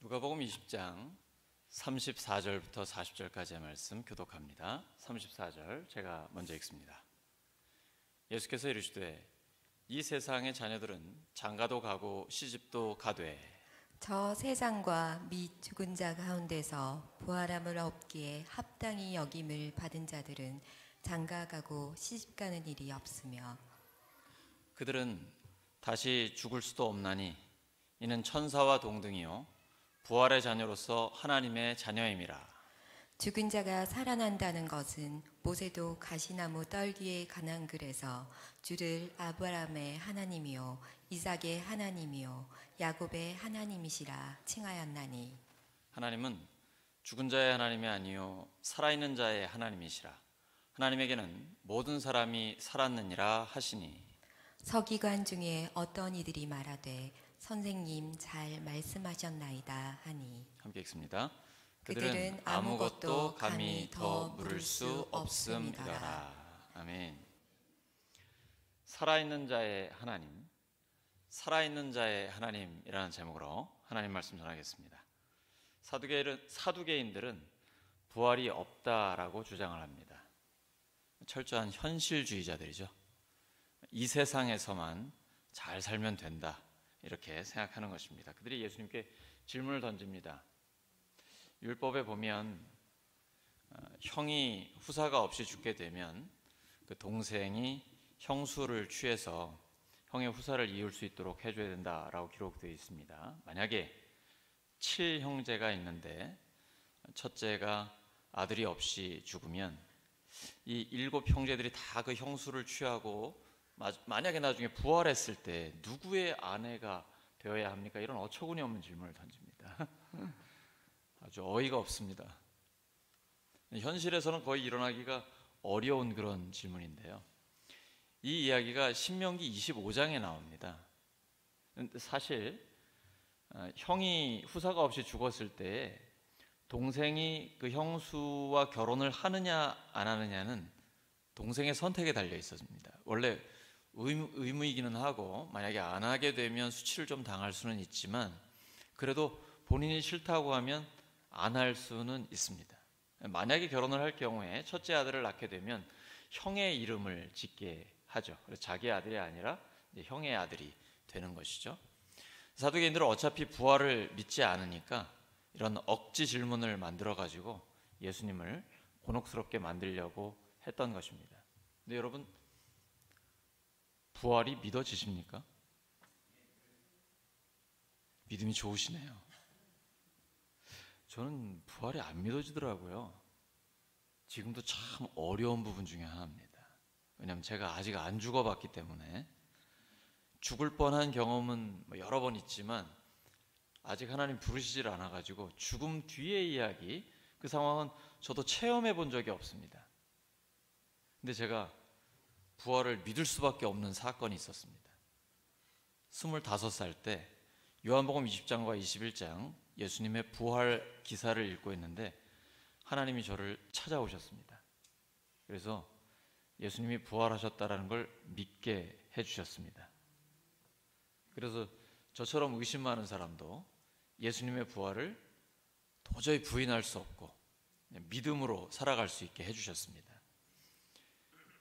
누가복음 20장 34절부터 40절까지의 말씀 교독합니다. 34절 제가 먼저 읽습니다. 예수께서 이르시되 이 세상의 자녀들은 장가도 가고 시집도 가되 저 세상과 및 죽은 자 가운데서 부활함을 얻기에 합당히 여김을 받은 자들은 장가가고 시집가는 일이 없으며 그들은 다시 죽을 수도 없나니 이는 천사와 동등이요 부활의 자녀로서 하나님의 자녀임이라. 죽은 자가 살아난다는 것은 모세도 가시나무 떨기에 관한 글에서 주를 아브라함의 하나님이요 이삭의 하나님이요 야곱의 하나님이시라 칭하였나니 하나님은 죽은 자의 하나님이 아니요 살아있는 자의 하나님이시라. 하나님에게는 모든 사람이 살았느니라 하시니. 서기관 중에 어떤 이들이 말하되 선생님 잘 말씀하셨나이다 하니 함께 읽습니다. 그들은 아무것도 감히 더 물을 수 없음이더라. 아멘. 살아있는 자의 하나님, 살아있는 자의 하나님이라는 제목으로 하나님 말씀 전하겠습니다. 사두개인들은 부활이 없다라고 주장을 합니다. 철저한 현실주의자들이죠. 이 세상에서만 잘 살면 된다, 이렇게 생각하는 것입니다. 그들이 예수님께 질문을 던집니다. 율법에 보면 형이 후사가 없이 죽게 되면 그 동생이 형수를 취해서 형의 후사를 이을 수 있도록 해줘야 된다라고 기록되어 있습니다. 만약에 7형제가 있는데 첫째가 아들이 없이 죽으면 이 7형제들이 다 그 형수를 취하고 만약에 나중에 부활했을 때 누구의 아내가 되어야 합니까? 이런 어처구니 없는 질문을 던집니다. 아주 어이가 없습니다. 현실에서는 거의 일어나기가 어려운 그런 질문인데요. 이 이야기가 신명기 25장에 나옵니다. 사실 형이 후사가 없이 죽었을 때 동생이 그 형수와 결혼을 하느냐 안 하느냐는 동생의 선택에 달려 있었습니다. 원래 의무이기는 하고 만약에 안 하게 되면 수치를 좀 당할 수는 있지만 그래도 본인이 싫다고 하면 안 할 수는 있습니다. 만약에 결혼을 할 경우에 첫째 아들을 낳게 되면 형의 이름을 짓게 하죠. 그래서 자기 아들이 아니라 이제 형의 아들이 되는 것이죠. 사두개인들은 어차피 부활을 믿지 않으니까 이런 억지 질문을 만들어 가지고 예수님을 곤혹스럽게 만들려고 했던 것입니다. 근데 여러분, 부활이 믿어지십니까? 믿음이 좋으시네요. 저는 부활이 안 믿어지더라고요. 지금도 참 어려운 부분 중에 하나입니다. 왜냐하면 제가 아직 안 죽어봤기 때문에 죽을 뻔한 경험은 여러 번 있지만 아직 하나님 부르시질 않아가지고 죽음 뒤의 이야기, 그 상황은 저도 체험해 본 적이 없습니다. 근데 제가 부활을 믿을 수밖에 없는 사건이 있었습니다. 25살 때 요한복음 20장과 21장 예수님의 부활 기사를 읽고 있는데 하나님이 저를 찾아오셨습니다. 그래서 예수님이 부활하셨다는 걸 믿게 해주셨습니다. 그래서 저처럼 의심 많은 사람도 예수님의 부활을 도저히 부인할 수 없고 믿음으로 살아갈 수 있게 해주셨습니다.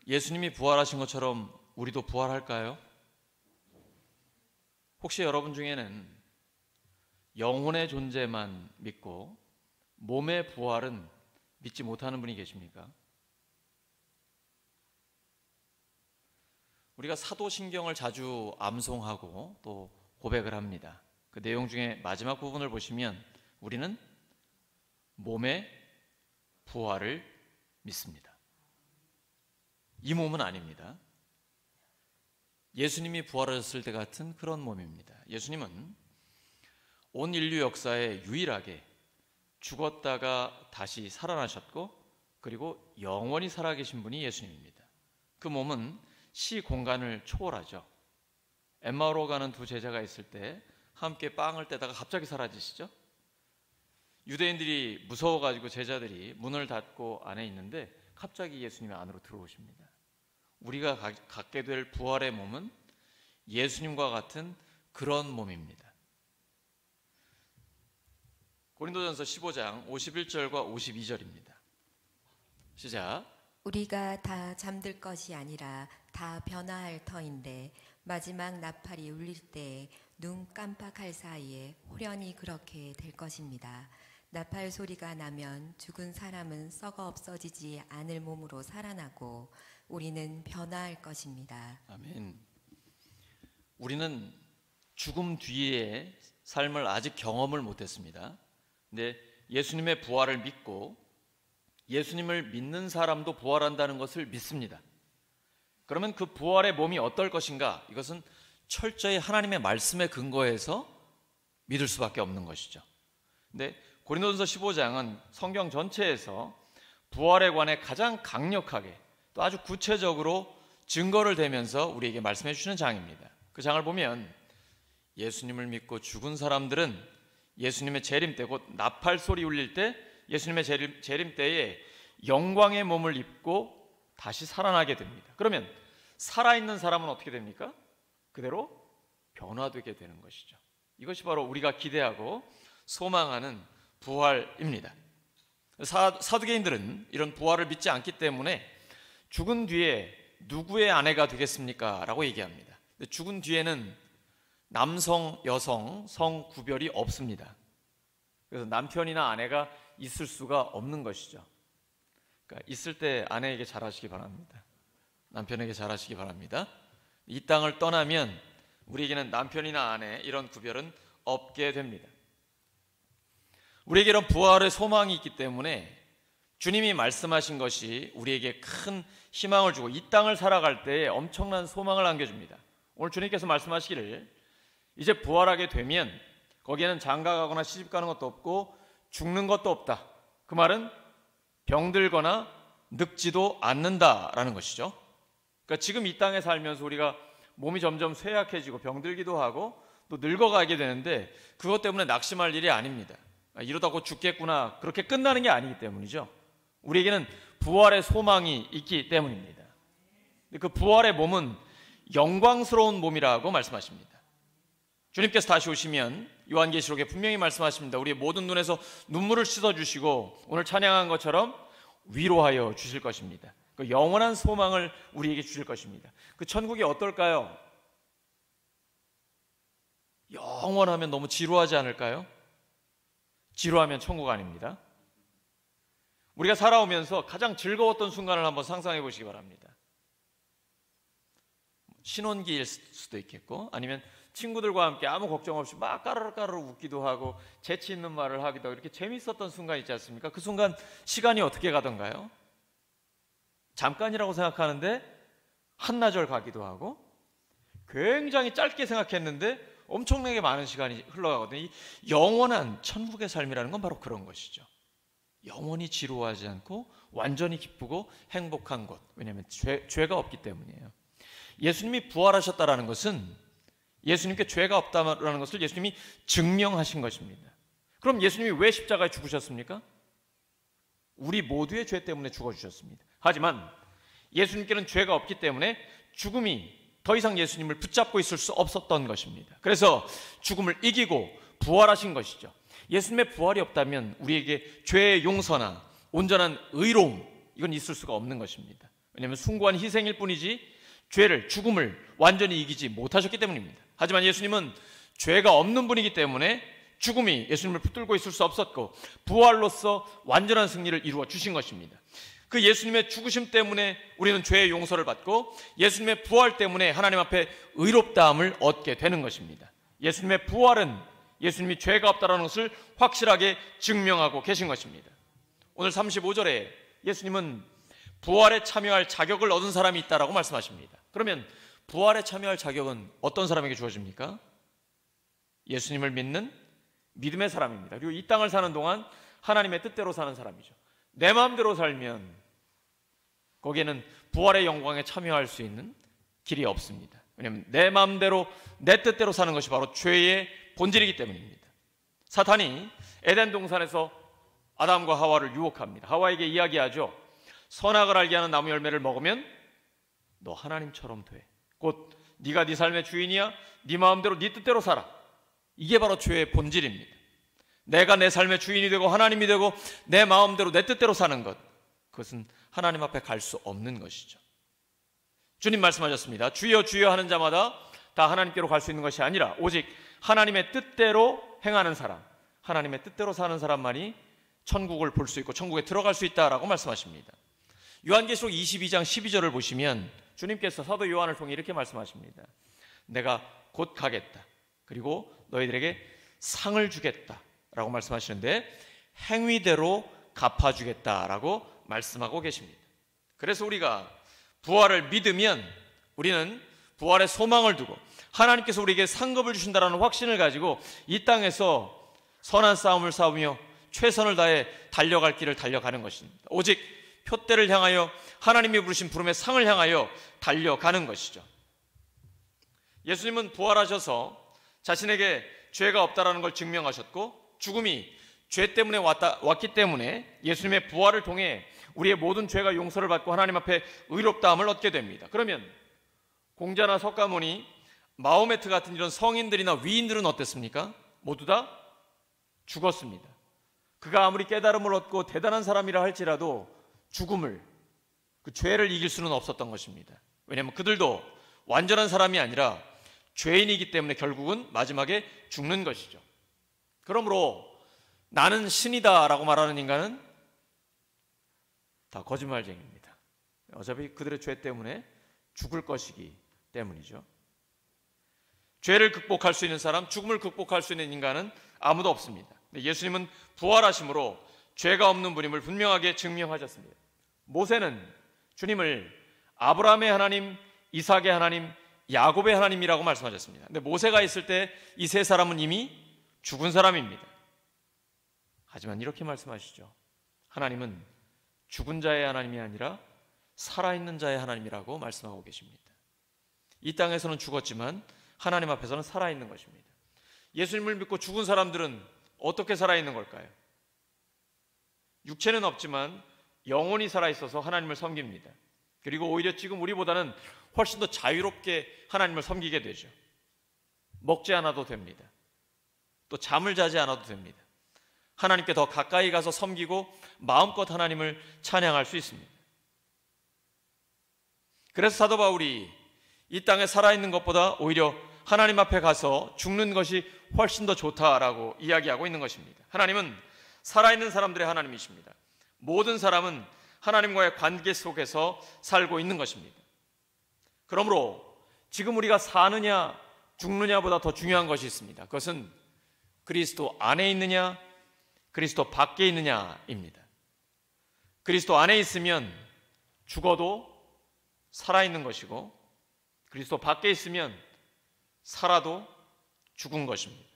예수님이 부활하신 것처럼 우리도 부활할까요? 혹시 여러분 중에는 영혼의 존재만 믿고 몸의 부활은 믿지 못하는 분이 계십니까? 우리가 사도신경을 자주 암송하고 또 고백을 합니다. 그 내용 중에 마지막 부분을 보시면 우리는 몸의 부활을 믿습니다. 이 몸은 아닙니다. 예수님이 부활하셨을 때 같은 그런 몸입니다. 예수님은 온 인류 역사에 유일하게 죽었다가 다시 살아나셨고 그리고 영원히 살아계신 분이 예수님입니다. 그 몸은 시 공간을 초월하죠. 엠마오로 가는 두 제자가 있을 때 함께 빵을 떼다가 갑자기 사라지시죠. 유대인들이 무서워가지고 제자들이 문을 닫고 안에 있는데 갑자기 예수님이 안으로 들어오십니다. 우리가 갖게 될 부활의 몸은 예수님과 같은 그런 몸입니다. 고린도전서 15장 51절과 52절입니다. 시작. 우리가 다 잠들 것이 아니라 다 변화할 터인데 마지막 나팔이 울릴 때 눈 깜빡할 사이에 호련히 그렇게 될 것입니다. 나팔 소리가 나면 죽은 사람은 썩어 없어지지 않을 몸으로 살아나고 우리는 변화할 것입니다. 아멘. 우리는 죽음 뒤의 삶을 아직 경험을 못했습니다. 근데 예수님의 부활을 믿고 예수님을 믿는 사람도 부활한다는 것을 믿습니다. 그러면 그 부활의 몸이 어떨 것인가? 이것은 철저히 하나님의 말씀에 근거해서 믿을 수밖에 없는 것이죠. 근데 고린도전서 15장은 성경 전체에서 부활에 관해 가장 강력하게 또 아주 구체적으로 증거를 대면서 우리에게 말씀해 주시는 장입니다. 그 장을 보면 예수님을 믿고 죽은 사람들은 예수님의 재림 때, 곧 나팔 소리 울릴 때 예수님의 재림 때에 영광의 몸을 입고 다시 살아나게 됩니다. 그러면 살아있는 사람은 어떻게 됩니까? 그대로 변화되게 되는 것이죠. 이것이 바로 우리가 기대하고 소망하는 부활입니다. 사두개인들은 이런 부활을 믿지 않기 때문에 죽은 뒤에 누구의 아내가 되겠습니까? 라고 얘기합니다. 죽은 뒤에는 남성, 여성, 성 구별이 없습니다. 그래서 남편이나 아내가 있을 수가 없는 것이죠. 그러니까 있을 때 아내에게 잘하시기 바랍니다. 남편에게 잘하시기 바랍니다. 이 땅을 떠나면 우리에게는 남편이나 아내 이런 구별은 없게 됩니다. 우리에게 이런 부활의 소망이 있기 때문에 주님이 말씀하신 것이 우리에게 큰 희망을 주고 이 땅을 살아갈 때에 엄청난 소망을 안겨줍니다. 오늘 주님께서 말씀하시기를 이제 부활하게 되면 거기에는 장가가거나 시집가는 것도 없고 죽는 것도 없다. 그 말은 병들거나 늙지도 않는다라는 것이죠. 그러니까 지금 이 땅에 살면서 우리가 몸이 점점 쇠약해지고 병들기도 하고 또 늙어가게 되는데 그것 때문에 낙심할 일이 아닙니다. 이러다 곧 죽겠구나 그렇게 끝나는 게 아니기 때문이죠. 우리에게는 부활의 소망이 있기 때문입니다. 그 부활의 몸은 영광스러운 몸이라고 말씀하십니다. 주님께서 다시 오시면 요한계시록에 분명히 말씀하십니다. 우리의 모든 눈에서 눈물을 씻어주시고 오늘 찬양한 것처럼 위로하여 주실 것입니다. 그 영원한 소망을 우리에게 주실 것입니다. 그 천국이 어떨까요? 영원하면 너무 지루하지 않을까요? 지루하면 천국 아닙니다. 우리가 살아오면서 가장 즐거웠던 순간을 한번 상상해 보시기 바랍니다. 신혼기일 수도 있겠고 아니면 친구들과 함께 아무 걱정 없이 막 까르르 웃기도 하고 재치 있는 말을 하기도 하고 이렇게 재밌었던 순간 있지 않습니까? 그 순간 시간이 어떻게 가던가요? 잠깐이라고 생각하는데 한나절 가기도 하고 굉장히 짧게 생각했는데 엄청나게 많은 시간이 흘러가거든요. 이 영원한 천국의 삶이라는 건 바로 그런 것이죠. 영원히 지루하지 않고 완전히 기쁘고 행복한 것. 왜냐하면 죄가 없기 때문이에요. 예수님이 부활하셨다라는 것은 예수님께 죄가 없다라는 것을 예수님이 증명하신 것입니다. 그럼 예수님이 왜 십자가에 죽으셨습니까? 우리 모두의 죄 때문에 죽어주셨습니다. 하지만 예수님께는 죄가 없기 때문에 죽음이 더 이상 예수님을 붙잡고 있을 수 없었던 것입니다. 그래서 죽음을 이기고 부활하신 것이죠. 예수님의 부활이 없다면 우리에게 죄의 용서나 온전한 의로움 이건 있을 수가 없는 것입니다. 왜냐하면 숭고한 희생일 뿐이지 죄를 죽음을 완전히 이기지 못하셨기 때문입니다. 하지만 예수님은 죄가 없는 분이기 때문에 죽음이 예수님을 붙들고 있을 수 없었고 부활로서 완전한 승리를 이루어 주신 것입니다. 그 예수님의 죽으심 때문에 우리는 죄의 용서를 받고 예수님의 부활 때문에 하나님 앞에 의롭다함을 얻게 되는 것입니다. 예수님의 부활은 예수님이 죄가 없다는 것을 확실하게 증명하고 계신 것입니다. 오늘 35절에 예수님은 부활에 참여할 자격을 얻은 사람이 있다라고 말씀하십니다. 그러면 부활에 참여할 자격은 어떤 사람에게 주어집니까? 예수님을 믿는 믿음의 사람입니다. 그리고 이 땅을 사는 동안 하나님의 뜻대로 사는 사람이죠. 내 마음대로 살면 거기에는 부활의 영광에 참여할 수 있는 길이 없습니다. 왜냐하면 내 마음대로 내 뜻대로 사는 것이 바로 죄의 본질이기 때문입니다. 사탄이 에덴 동산에서 아담과 하와를 유혹합니다. 하와에게 이야기하죠. 선악을 알게 하는 나무 열매를 먹으면 너 하나님처럼 돼. 곧 네가 네 삶의 주인이야. 네 마음대로 네 뜻대로 살아. 이게 바로 죄의 본질입니다. 내가 내 삶의 주인이 되고 하나님이 되고 내 마음대로 내 뜻대로 사는 것, 그것은 하나님 앞에 갈 수 없는 것이죠. 주님 말씀하셨습니다. 주여 주여 하는 자마다 다 하나님께로 갈 수 있는 것이 아니라 오직 하나님의 뜻대로 행하는 사람, 하나님의 뜻대로 사는 사람만이 천국을 볼 수 있고 천국에 들어갈 수 있다라고 말씀하십니다. 요한계시록 22장 12절을 보시면 주님께서 사도 요한을 통해 이렇게 말씀하십니다. 내가 곧 가겠다. 그리고 너희들에게 상을 주겠다 라고 말씀하시는데 행위대로 갚아주겠다라고 말씀하고 계십니다. 그래서 우리가 부활을 믿으면 우리는 부활의 소망을 두고 하나님께서 우리에게 상급을 주신다라는 확신을 가지고 이 땅에서 선한 싸움을 싸우며 최선을 다해 달려갈 길을 달려가는 것입니다. 오직 표대를 향하여 하나님이 부르신 부름의 상을 향하여 달려가는 것이죠. 예수님은 부활하셔서 자신에게 죄가 없다라는 걸 증명하셨고 죽음이 죄 때문에 왔기 때문에 예수님의 부활을 통해 우리의 모든 죄가 용서를 받고 하나님 앞에 의롭다함을 얻게 됩니다. 그러면 공자나 석가모니, 마호메트 같은 이런 성인들이나 위인들은 어땠습니까? 모두 다 죽었습니다. 그가 아무리 깨달음을 얻고 대단한 사람이라 할지라도 죽음을, 그 죄를 이길 수는 없었던 것입니다. 왜냐하면 그들도 완전한 사람이 아니라 죄인이기 때문에 결국은 마지막에 죽는 것이죠. 그러므로 나는 신이다 라고 말하는 인간은 다 거짓말쟁이입니다. 어차피 그들의 죄 때문에 죽을 것이기 때문이죠. 죄를 극복할 수 있는 사람, 죽음을 극복할 수 있는 인간은 아무도 없습니다. 예수님은 부활하심으로 죄가 없는 분임을 분명하게 증명하셨습니다. 모세는 주님을 아브라함의 하나님, 이삭의 하나님, 야곱의 하나님이라고 말씀하셨습니다. 근데 모세가 있을 때 이 세 사람은 이미 죽은 사람입니다. 하지만 이렇게 말씀하시죠. 하나님은 죽은 자의 하나님이 아니라 살아있는 자의 하나님이라고 말씀하고 계십니다. 이 땅에서는 죽었지만 하나님 앞에서는 살아있는 것입니다. 예수님을 믿고 죽은 사람들은 어떻게 살아있는 걸까요? 육체는 없지만 영혼이 살아있어서 하나님을 섬깁니다. 그리고 오히려 지금 우리보다는 훨씬 더 자유롭게 하나님을 섬기게 되죠. 먹지 않아도 됩니다. 또 잠을 자지 않아도 됩니다. 하나님께 더 가까이 가서 섬기고 마음껏 하나님을 찬양할 수 있습니다. 그래서 사도 바울이 이 땅에 살아있는 것보다 오히려 하나님 앞에 가서 죽는 것이 훨씬 더 좋다라고 이야기하고 있는 것입니다. 하나님은 살아있는 사람들의 하나님이십니다. 모든 사람은 하나님과의 관계 속에서 살고 있는 것입니다. 그러므로 지금 우리가 사느냐 죽느냐보다 더 중요한 것이 있습니다. 그것은 그리스도 안에 있느냐 그리스도 밖에 있느냐입니다. 그리스도 안에 있으면 죽어도 살아있는 것이고 그리스도 밖에 있으면 살아도 죽은 것입니다.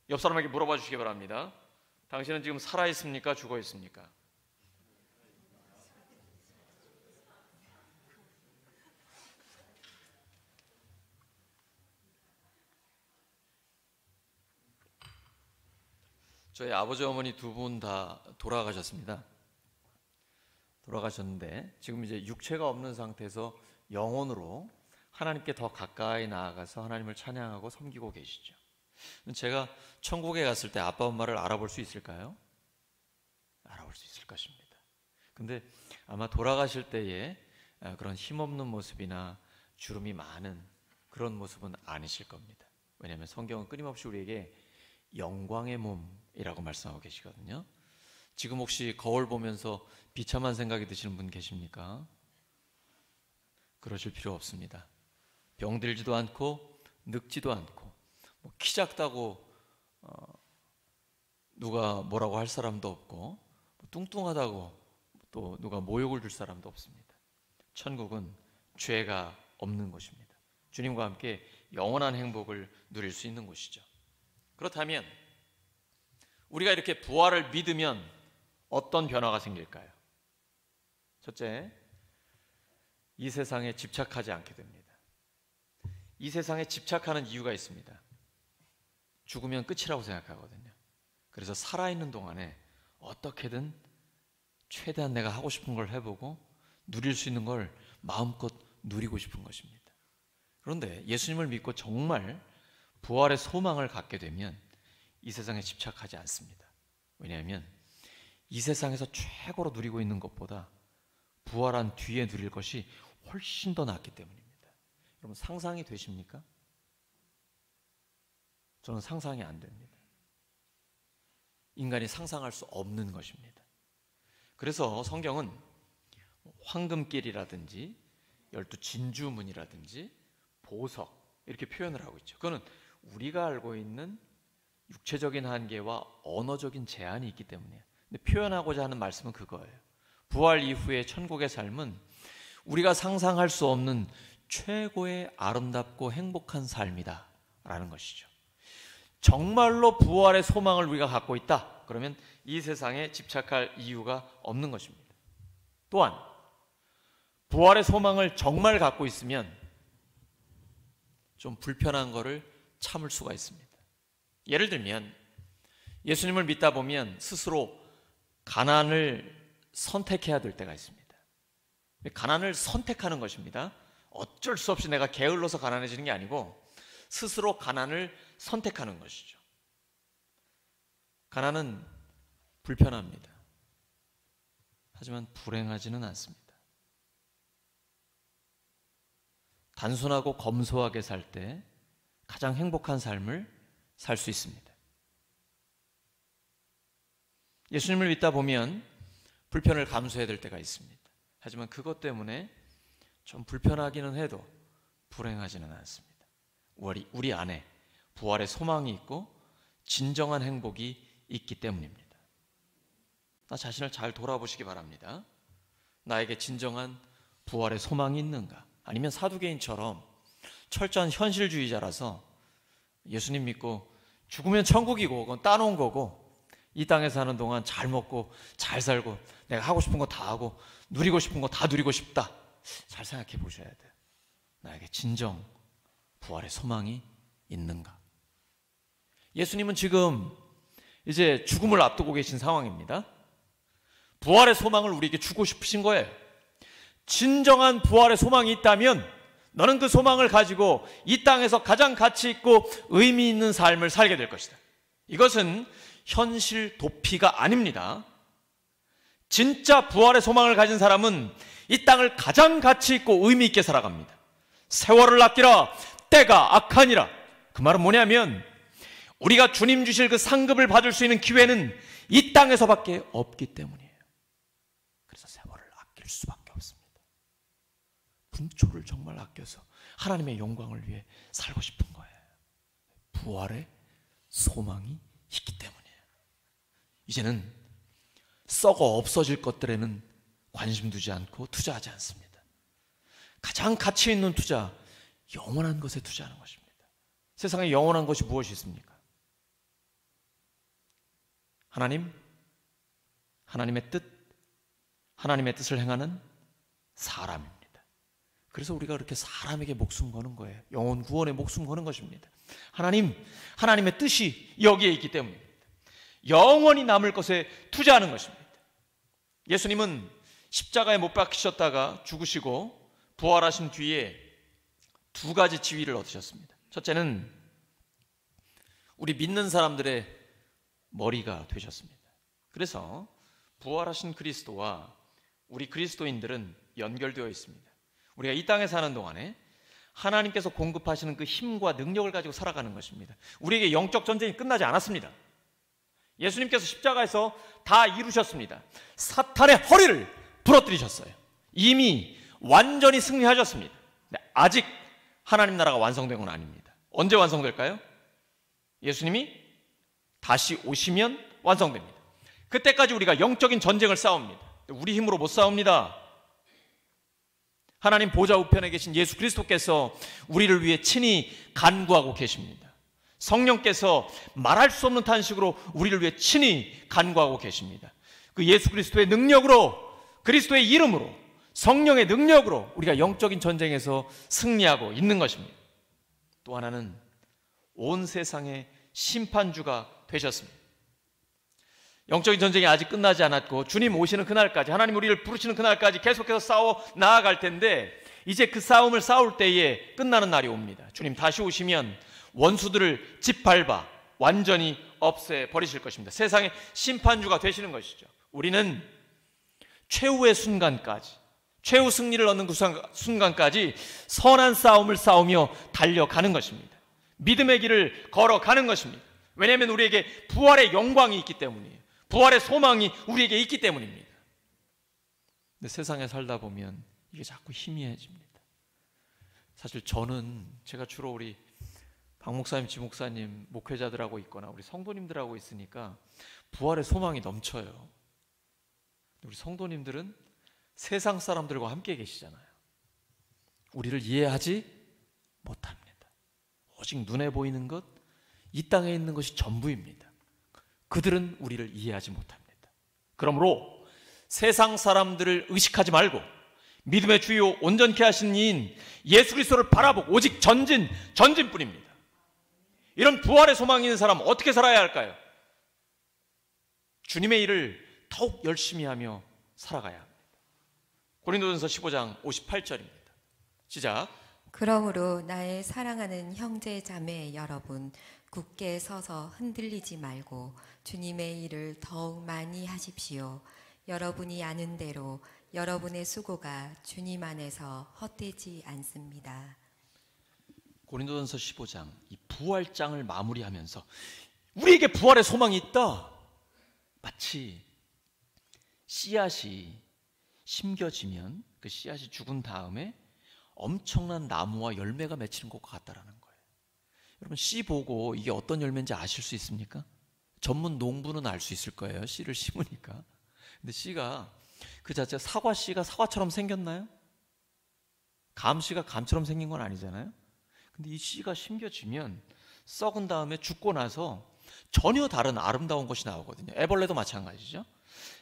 옆 사람에게 물어봐 주시기 바랍니다. 당신은 지금 살아있습니까? 죽어 있습니까? 저희 아버지 어머니 두 분 다 돌아가셨습니다. 돌아가셨는데 지금 이제 육체가 없는 상태에서 영혼으로 하나님께 더 가까이 나아가서 하나님을 찬양하고 섬기고 계시죠. 제가 천국에 갔을 때 아빠 엄마를 알아볼 수 있을까요? 알아볼 수 있을 것입니다. 근데 아마 돌아가실 때에 그런 힘없는 모습이나 주름이 많은 그런 모습은 아니실 겁니다. 왜냐하면 성경은 끊임없이 우리에게 영광의 몸이라고 말씀하고 계시거든요. 지금 혹시 거울 보면서 비참한 생각이 드시는 분 계십니까? 그러실 필요 없습니다. 병들지도 않고 늙지도 않고 키 작다고 누가 뭐라고 할 사람도 없고 뚱뚱하다고 또 누가 모욕을 줄 사람도 없습니다. 천국은 죄가 없는 곳입니다. 주님과 함께 영원한 행복을 누릴 수 있는 곳이죠. 그렇다면 우리가 이렇게 부활을 믿으면 어떤 변화가 생길까요? 첫째, 이 세상에 집착하지 않게 됩니다. 이 세상에 집착하는 이유가 있습니다. 죽으면 끝이라고 생각하거든요. 그래서 살아있는 동안에 어떻게든 최대한 내가 하고 싶은 걸 해보고 누릴 수 있는 걸 마음껏 누리고 싶은 것입니다. 그런데 예수님을 믿고 정말 부활의 소망을 갖게 되면 이 세상에 집착하지 않습니다. 왜냐하면 이 세상에서 최고로 누리고 있는 것보다 부활한 뒤에 누릴 것이 훨씬 더 낫기 때문입니다. 여러분 상상이 되십니까? 저는 상상이 안 됩니다. 인간이 상상할 수 없는 것입니다. 그래서 성경은 황금길이라든지 12진주문이라든지 보석 이렇게 표현을 하고 있죠. 그거는 우리가 알고 있는 육체적인 한계와 언어적인 제한이 있기 때문이에요. 근데 표현하고자 하는 말씀은 그거예요. 부활 이후의 천국의 삶은 우리가 상상할 수 없는 최고의 아름답고 행복한 삶이다 라는 것이죠. 정말로 부활의 소망을 우리가 갖고 있다. 그러면 이 세상에 집착할 이유가 없는 것입니다. 또한 부활의 소망을 정말 갖고 있으면 좀 불편한 것을 참을 수가 있습니다. 예를 들면 예수님을 믿다 보면 스스로 가난을 선택해야 될 때가 있습니다. 가난을 선택하는 것입니다. 어쩔 수 없이 내가 게을러서 가난해지는 게 아니고 스스로 가난을 선택하는 것이죠. 가난은 불편합니다. 하지만 불행하지는 않습니다. 단순하고 검소하게 살 때 가장 행복한 삶을 살 수 있습니다. 예수님을 믿다 보면 불편을 감수해야 될 때가 있습니다. 하지만 그것 때문에 좀 불편하기는 해도 불행하지는 않습니다. 우리 안에 부활의 소망이 있고 진정한 행복이 있기 때문입니다. 나 자신을 잘 돌아보시기 바랍니다. 나에게 진정한 부활의 소망이 있는가? 아니면 사두개인처럼 철저한 현실주의자라서 예수님 믿고 죽으면 천국이고 그건 따놓은 거고 이 땅에 사는 동안 잘 먹고 잘 살고 내가 하고 싶은 거 다 하고 누리고 싶은 거 다 누리고 싶다. 잘 생각해 보셔야 돼요. 나에게 진정 부활의 소망이 있는가? 예수님은 지금 이제 죽음을 앞두고 계신 상황입니다. 부활의 소망을 우리에게 주고 싶으신 거예요. 진정한 부활의 소망이 있다면 너는 그 소망을 가지고 이 땅에서 가장 가치 있고 의미 있는 삶을 살게 될 것이다. 이것은 현실 도피가 아닙니다. 진짜 부활의 소망을 가진 사람은 이 땅을 가장 가치 있고 의미 있게 살아갑니다. 세월을 아끼라 때가 악하니라. 그 말은 뭐냐면 우리가 주님 주실 그 상급을 받을 수 있는 기회는 이 땅에서밖에 없기 때문이에요. 그래서 세월을 아낄 수밖에 없습니다. 분초를 정말 아껴서 하나님의 영광을 위해 살고 싶은 거예요. 부활의 소망이 있기 때문이에요. 이제는 썩어 없어질 것들에는 관심 두지 않고 투자하지 않습니다. 가장 가치 있는 투자, 영원한 것에 투자하는 것입니다. 세상에 영원한 것이 무엇이 있습니까? 하나님의 뜻, 하나님의 뜻을 행하는 사람입니다. 그래서 우리가 그렇게 사람에게 목숨 거는 거예요. 영혼 구원에 목숨 거는 것입니다. 하나님의 뜻이 여기에 있기 때문입니다. 영원히 남을 것에 투자하는 것입니다. 예수님은 십자가에 못 박히셨다가 죽으시고 부활하신 뒤에 두 가지 지위를 얻으셨습니다. 첫째는 우리 믿는 사람들의 머리가 되셨습니다. 그래서 부활하신 그리스도와 우리 그리스도인들은 연결되어 있습니다. 우리가 이 땅에 사는 동안에 하나님께서 공급하시는 그 힘과 능력을 가지고 살아가는 것입니다. 우리에게 영적 전쟁이 끝나지 않았습니다. 예수님께서 십자가에서 다 이루셨습니다. 사탄의 허리를 부러뜨리셨어요. 이미 완전히 승리하셨습니다. 아직 하나님 나라가 완성된 건 아닙니다. 언제 완성될까요? 예수님이 다시 오시면 완성됩니다. 그때까지 우리가 영적인 전쟁을 싸웁니다. 우리 힘으로 못 싸웁니다. 하나님 보좌 우편에 계신 예수 그리스도께서 우리를 위해 친히 간구하고 계십니다. 성령께서 말할 수 없는 탄식으로 우리를 위해 친히 간구하고 계십니다. 그 예수 그리스도의 능력으로, 그리스도의 이름으로, 성령의 능력으로 우리가 영적인 전쟁에서 승리하고 있는 것입니다. 또 하나는 온 세상의 심판주가 되셨습니다. 영적인 전쟁이 아직 끝나지 않았고 주님 오시는 그날까지, 하나님 우리를 부르시는 그날까지 계속해서 싸워 나아갈 텐데 이제 그 싸움을 싸울 때에 끝나는 날이 옵니다. 주님 다시 오시면 원수들을 짓밟아 완전히 없애 버리실 것입니다. 세상의 심판주가 되시는 것이죠. 우리는 최후의 순간까지, 최후 승리를 얻는 그 순간까지 선한 싸움을 싸우며 달려가는 것입니다. 믿음의 길을 걸어가는 것입니다. 왜냐하면 우리에게 부활의 영광이 있기 때문이에요. 부활의 소망이 우리에게 있기 때문입니다. 근데 세상에 살다 보면 이게 자꾸 희미해집니다. 사실 저는 제가 주로 우리 박 목사님, 지 목사님, 목회자들하고 있거나 우리 성도님들하고 있으니까 부활의 소망이 넘쳐요. 우리 성도님들은 세상 사람들과 함께 계시잖아요. 우리를 이해하지 못합니다. 오직 눈에 보이는 것, 이 땅에 있는 것이 전부입니다. 그들은 우리를 이해하지 못합니다. 그러므로 세상 사람들을 의식하지 말고 믿음의 주요 온전케 하신 이인 예수 그리스도를 바라보고 오직 전진뿐입니다. 이런 부활의 소망이 있는 사람은 어떻게 살아야 할까요? 주님의 일을 더욱 열심히 하며 살아가야 합니다. 고린도전서 15장 58절입니다. 시작. 그러므로 나의 사랑하는 형제 자매 여러분, 굳게 서서 흔들리지 말고 주님의 일을 더욱 많이 하십시오. 여러분이 아는 대로 여러분의 수고가 주님 안에서 헛되지 않습니다. 고린도전서 15장 이 부활장을 마무리하면서 우리에게 부활의 소망이 있다. 마치 씨앗이 심겨지면 그 씨앗이 죽은 다음에 엄청난 나무와 열매가 맺히는 것과 같다라는 거예요. 여러분 씨 보고 이게 어떤 열매인지 아실 수 있습니까? 전문 농부는 알 수 있을 거예요. 씨를 심으니까. 근데 씨가 그 자체 사과 씨가 사과처럼 생겼나요? 감 씨가 감처럼 생긴 건 아니잖아요. 근데 이 씨가 심겨지면 썩은 다음에 죽고 나서 전혀 다른 아름다운 것이 나오거든요. 애벌레도 마찬가지죠.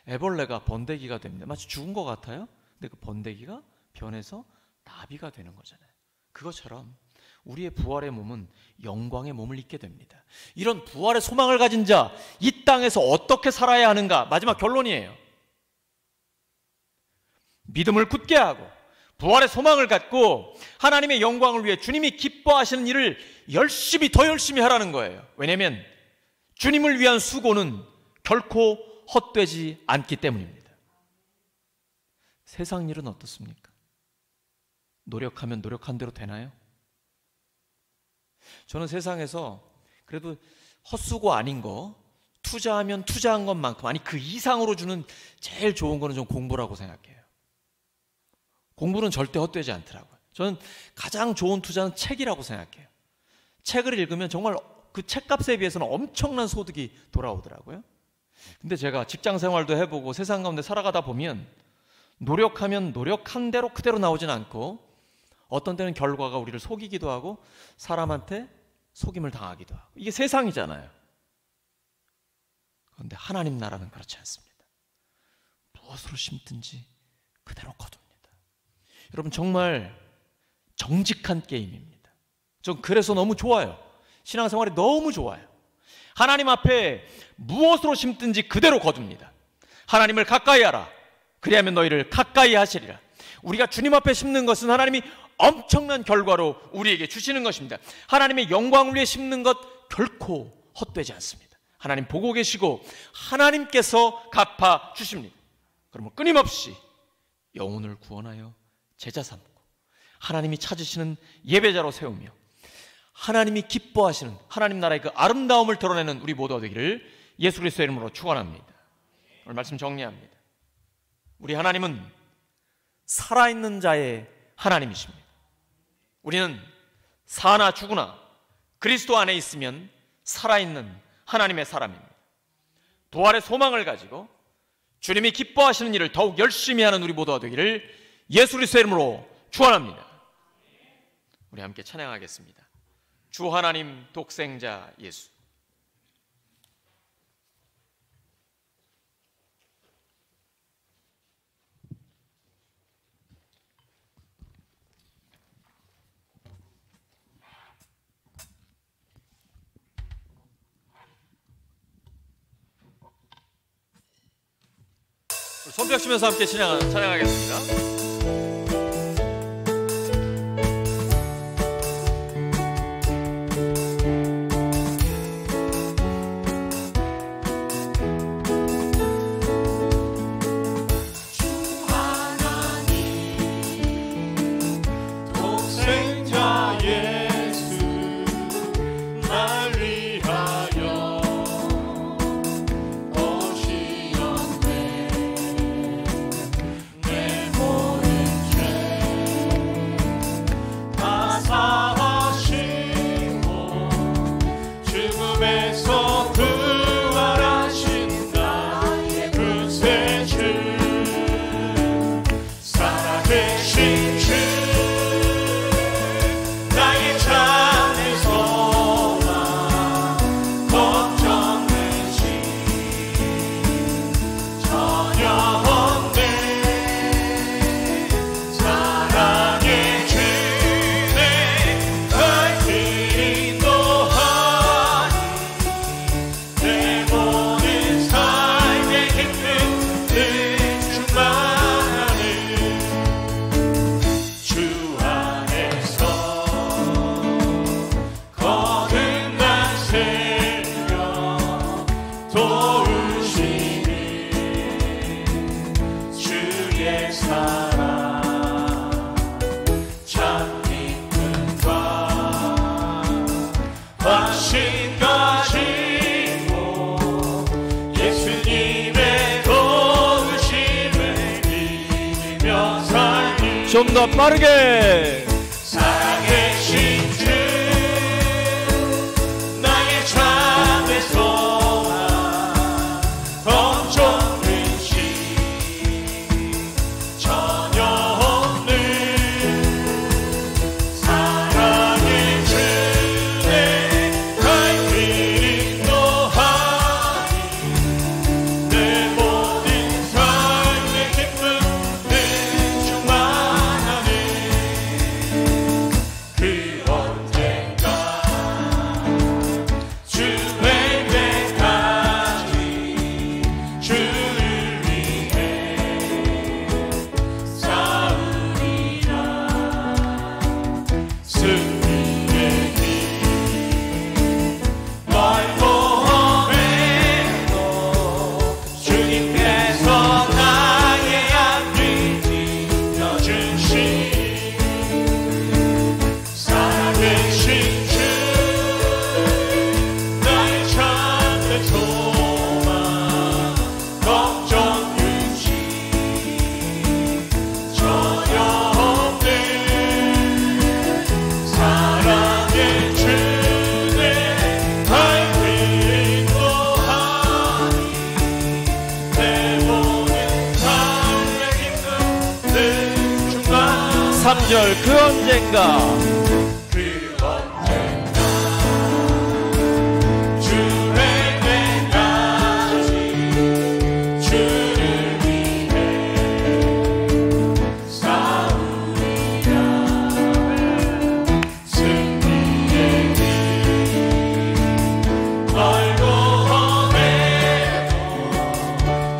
애벌레가 번데기가 됩니다. 마치 죽은 것 같아요. 근데 그 번데기가 변해서 나비가 되는 거잖아요. 그것처럼 우리의 부활의 몸은 영광의 몸을 입게 됩니다. 이런 부활의 소망을 가진 자, 이 땅에서 어떻게 살아야 하는가? 마지막 결론이에요. 믿음을 굳게 하고 부활의 소망을 갖고 하나님의 영광을 위해 주님이 기뻐하시는 일을 더 열심히 하라는 거예요. 왜냐하면 주님을 위한 수고는 결코 헛되지 않기 때문입니다. 세상 일은 어떻습니까? 노력하면 노력한 대로 되나요? 저는 세상에서 그래도 헛수고 아닌 거, 투자하면 투자한 것만큼, 아니 그 이상으로 주는 제일 좋은 거는 좀 공부라고 생각해요. 공부는 절대 헛되지 않더라고요. 저는 가장 좋은 투자는 책이라고 생각해요. 책을 읽으면 정말 그 책값에 비해서는 엄청난 소득이 돌아오더라고요. 근데 제가 직장 생활도 해보고 세상 가운데 살아가다 보면 노력하면 노력한 대로 그대로 나오진 않고 어떤 때는 결과가 우리를 속이기도 하고 사람한테 속임을 당하기도 하고, 이게 세상이잖아요. 그런데 하나님 나라는 그렇지 않습니다. 무엇으로 심든지 그대로 거둡니다. 여러분 정말 정직한 게임입니다. 전 그래서 너무 좋아요. 신앙생활이 너무 좋아요. 하나님 앞에 무엇으로 심든지 그대로 거둡니다. 하나님을 가까이 하라. 그리하면 너희를 가까이 하시리라. 우리가 주님 앞에 심는 것은 하나님이 엄청난 결과로 우리에게 주시는 것입니다. 하나님의 영광을 위해 심는 것 결코 헛되지 않습니다. 하나님 보고 계시고 하나님께서 갚아 주십니다. 그러면 끊임없이 영혼을 구원하여 제자 삼고 하나님이 찾으시는 예배자로 세우며 하나님이 기뻐하시는 하나님 나라의 그 아름다움을 드러내는 우리 모두가 되기를 예수 그리스도의 이름으로 축원합니다. 오늘 말씀 정리합니다. 우리 하나님은 살아있는 자의 하나님이십니다. 우리는 사나 죽으나 그리스도 안에 있으면 살아있는 하나님의 사람입니다. 부활의 소망을 가지고 주님이 기뻐하시는 일을 더욱 열심히 하는 우리 모두가 되기를 예수 그리스도의 이름으로 축원합니다. 우리 함께 찬양하겠습니다. 주 하나님 독생자 예수. 손뼉 치면서 함께 찬양하겠습니다. 더 빠르게. 살아계신 주 나의 참된 소망 걱정은 시 전혀 없는 사랑의 주내 갈 길이 인도하니 내 모든 삶의 기쁨 늘 충만하니 그 언젠가 주의 때까지 주를 위해 싸우리라. 승리의 길 멀고 험해도 주님께서 나의 앞을 지켜주시니 살아계신 주 나의 참된 소망 걱정 없이 전혀 없는 사랑의 주내 갈 길을 인도하니 내 모든 삶의 기쁨 늘 충만. 3절 그 언젠가. 그 언젠가 주의 때까지 주를 위해 싸우리라. 승리의 길 멀고 험해도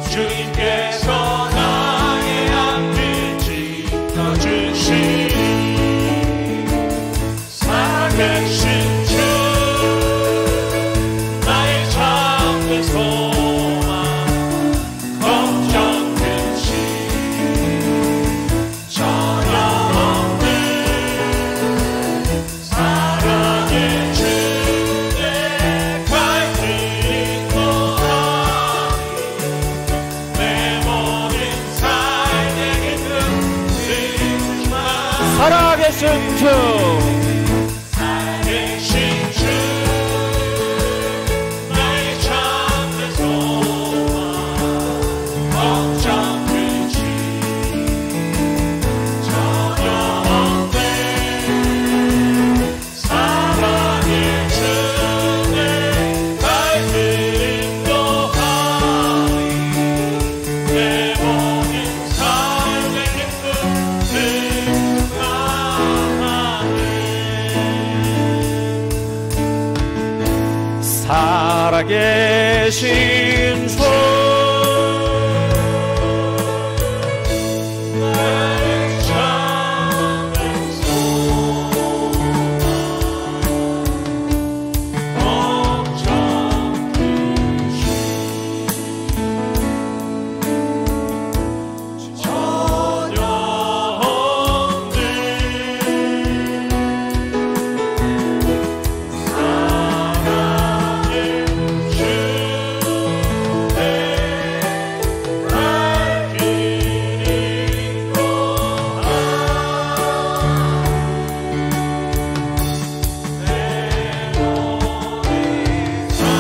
주님께서 나의 앞을 지켜주시니 살아계신 주 나의 참된 소망 걱정 없이 전혀 없는 사랑의 주내 갈 길이 인도하니 내 모든 삶의 기쁨 늘 충만. 살아계신 주. 살아계신 주 나의 참된 소망 걱정 없이 전혀 없는 사랑의 주내 갈 길을 인도하니 내 모든 삶의 기쁨 늘 충만하니. 살아계신 주. 나의 참된 소망 걱정 없이 전혀 없는 사랑의 주내 갈 길이 인도하니 내 모든 삶의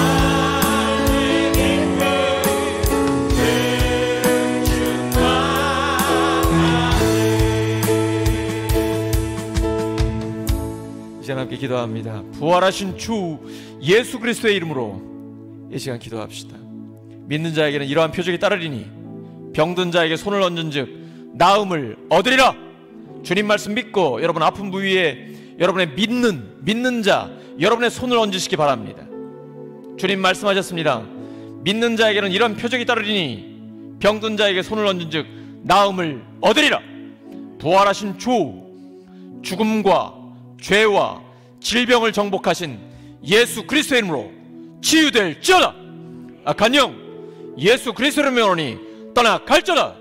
기쁨 늘 충만하니. 이 시간 함께 기도합니다. 부활하신 주 예수 그리스도의 이름으로 이 시간 기도합시다. 믿는 자에게는 이러한 표적이 따르리니 병든 자에게 손을 얹은즉 나음을 얻으리라. 주님 말씀 믿고 여러분 아픈 부위에 여러분의 믿는 자 여러분의 손을 얹으시기 바랍니다. 주님 말씀하셨습니다. 믿는 자에게는 이런 표적이 따르리니 병든 자에게 손을 얹은즉 나음을 얻으리라. 부활하신 주 죽음과 죄와 질병을 정복하신 예수 그리스도의 이름으로 치유될지어다. 악한 영 예수 그리스도를 명하노니 떠나갈지어다.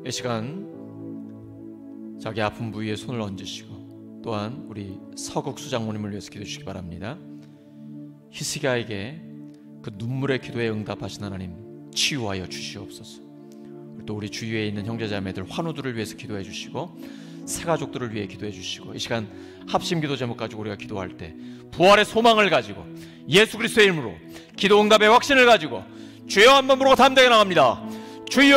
이 시간 자기 아픈 부위에 손을 얹으시고 또한 우리 서국수 장모님을 위해서 기도해 주시기 바랍니다. 히스기야에게 그 눈물의 기도에 응답하신 하나님 치유하여 주시옵소서. 또 우리 주위에 있는 형제자매들 환우들을 위해서 기도해 주시고 새가족들을 위해 기도해 주시고 이 시간 합심기도 제목 가지고 우리가 기도할 때 부활의 소망을 가지고 예수 그리스도의 이름으로 기도 응답의 확신을 가지고 주여 한번 부르고 담대하게 나갑니다. 주여